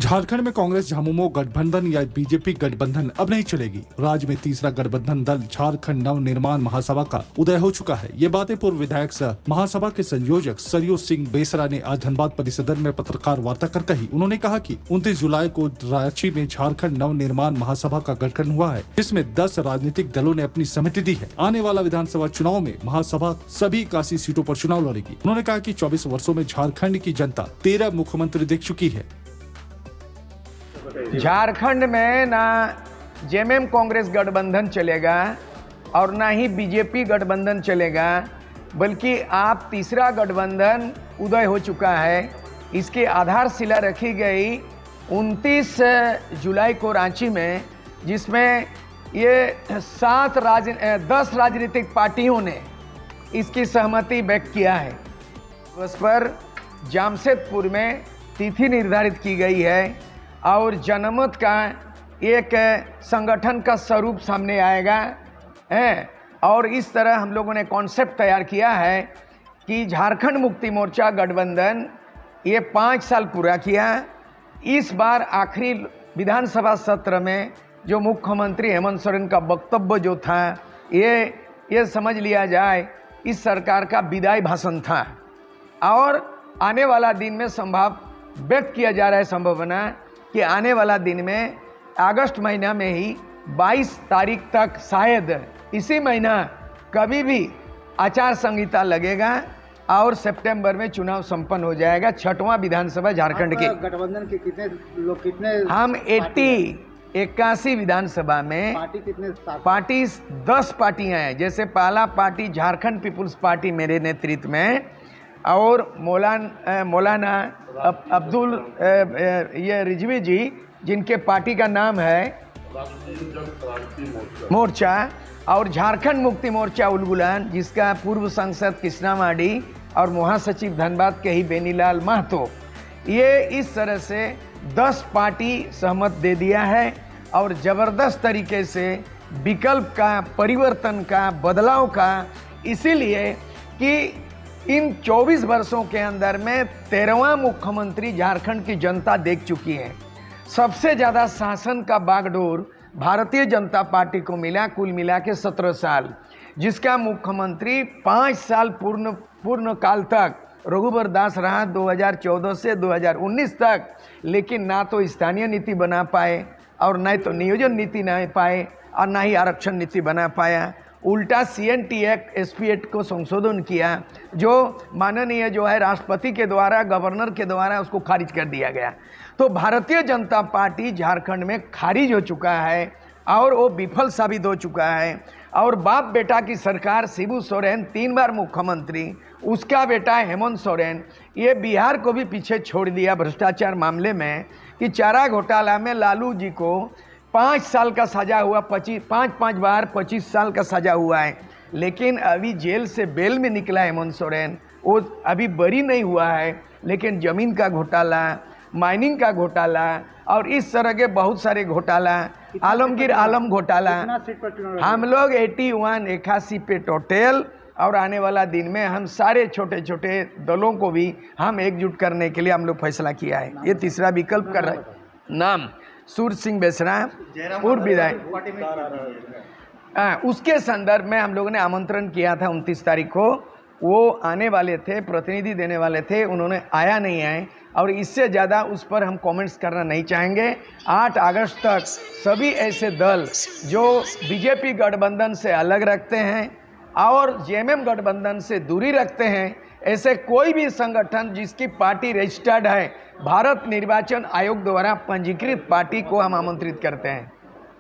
झारखंड में कांग्रेस झामुमो गठबंधन या बीजेपी गठबंधन अब नहीं चलेगी। राज्य में तीसरा गठबंधन दल झारखंड नव निर्माण महासभा का उदय हो चुका है। ये बातें पूर्व विधायक सह महासभा के संयोजक सरयू सिंह बेसरा ने आज धनबाद परिसदन में पत्रकार वार्ता कर कही। उन्होंने कहा कि 29 जुलाई को रांची में झारखंड नव निर्माण महासभा का गठन हुआ है, जिसमें 10 राजनीतिक दलों ने अपनी सहमति दी है। आने वाला विधानसभा चुनाव में महासभा सभी 81 सीटों पर चुनाव लड़ेगी। उन्होंने कहा कि 24 वर्षों में झारखंड की जनता 13 मुख्यमंत्री देख चुकी है। झारखंड में ना जेएमएम कांग्रेस गठबंधन चलेगा और ना ही बीजेपी गठबंधन चलेगा, बल्कि आप तीसरा गठबंधन उदय हो चुका है। इसकी आधारशिला रखी गई 29 जुलाई को रांची में, जिसमें ये 10 राजनीतिक पार्टियों ने इसकी सहमति व्यक्त किया है। उस पर जामशेदपुर में तिथि निर्धारित की गई है और जनमत का एक संगठन का स्वरूप सामने आएगा है। और इस तरह हम लोगों ने कॉन्सेप्ट तैयार किया है कि झारखंड मुक्ति मोर्चा गठबंधन ये 5 साल पूरा किया। इस बार आखिरी विधानसभा सत्र में जो मुख्यमंत्री हेमंत सोरेन का वक्तव्य जो था, ये समझ लिया जाए इस सरकार का विदाई भाषण था। और आने वाला दिन में व्यक्त किया जा रहा है संभावना कि आने वाला दिन में अगस्त महीना में ही 22 तारीख तक, शायद इसी महीना कभी भी आचार संहिता लगेगा और सितंबर में चुनाव संपन्न हो जाएगा। 6वां विधानसभा झारखंड के गठबंधन के कितने हम 81 विधानसभा में पार्टी 10 पार्टियां हैं। जैसे पहला पार्टी झारखंड पीपुल्स पार्टी मेरे नेतृत्व में, और मौलाना अब्दुल ये रिजवी जी, जिनके पार्टी का नाम है मोर्चा, और झारखंड मुक्ति मोर्चा उलगुलान, जिसका पूर्व सांसद कृष्णा माडी और महासचिव धनबाद के ही बेनीलाल महतो, ये इस तरह से 10 पार्टी सहमत दे दिया है। और ज़बरदस्त तरीके से विकल्प का, परिवर्तन का, बदलाव का, इसीलिए कि इन 24 वर्षों के अंदर में 13वां मुख्यमंत्री झारखंड की जनता देख चुकी है। सबसे ज़्यादा शासन का बागडोर भारतीय जनता पार्टी को मिला, कुल मिला के 17 साल, जिसका मुख्यमंत्री 5 साल पूर्ण काल तक रघुवर दास रहा, 2014 से 2019 तक। लेकिन ना तो स्थानीय नीति बना पाए, और न तो नियोजन नीति ना पाए, और ना ही आरक्षण नीति बना पाया। उल्टा CNT एक्ट, SP एक्ट को संशोधन किया, जो माननीय जो है राष्ट्रपति के द्वारा, गवर्नर के द्वारा उसको खारिज कर दिया गया। तो भारतीय जनता पार्टी झारखंड में खारिज हो चुका है और वो विफल साबित हो चुका है। और बाप बेटा की सरकार, शिबू सोरेन 3 बार मुख्यमंत्री, उसका बेटा हेमंत सोरेन, ये बिहार को भी पीछे छोड़ दिया भ्रष्टाचार मामले में, कि चारा घोटाला में लालू जी को 5 साल का सजा हुआ, 5 बार 25 साल का सजा हुआ है। लेकिन अभी जेल से बेल में निकला हेमंत सोरेन, वो अभी बरी नहीं हुआ है। लेकिन ज़मीन का घोटाला, माइनिंग का घोटाला और इस तरह के बहुत सारे घोटाला, आलमगीर आलम घोटाला, हम लोग 81 पे टोटल। और आने वाला दिन में हम सारे छोटे छोटे दलों को भी हम एकजुट करने के लिए हम लोग फैसला किया है। ये तीसरा विकल्प कर रहा है। नाम सूर्य सिंह बेसरा, पूर्व विधायक। उसके संदर्भ में हम लोगों ने आमंत्रण किया था 29 तारीख को। वो आने वाले थे, प्रतिनिधि देने वाले थे, उन्होंने आया नहीं है। और इससे ज़्यादा उस पर हम कमेंट्स करना नहीं चाहेंगे। 8 अगस्त तक सभी ऐसे दल जो बीजेपी गठबंधन से अलग रखते हैं और जेएमएम गठबंधन से दूरी रखते हैं, ऐसे कोई भी संगठन जिसकी पार्टी रजिस्टर्ड है भारत निर्वाचन आयोग द्वारा पंजीकृत पार्टी को हम आमंत्रित करते हैं।